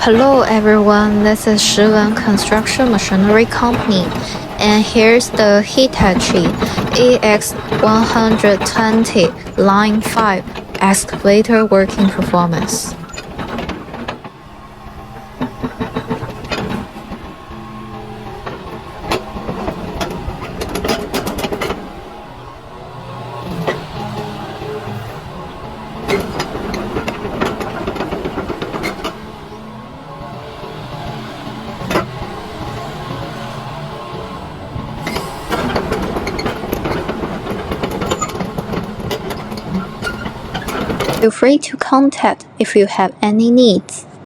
Hello everyone, this is Shiwen Construction Machinery Company, and here's the Hitachi EX120-5 excavator working performance. Feel free to contact if you have any needs.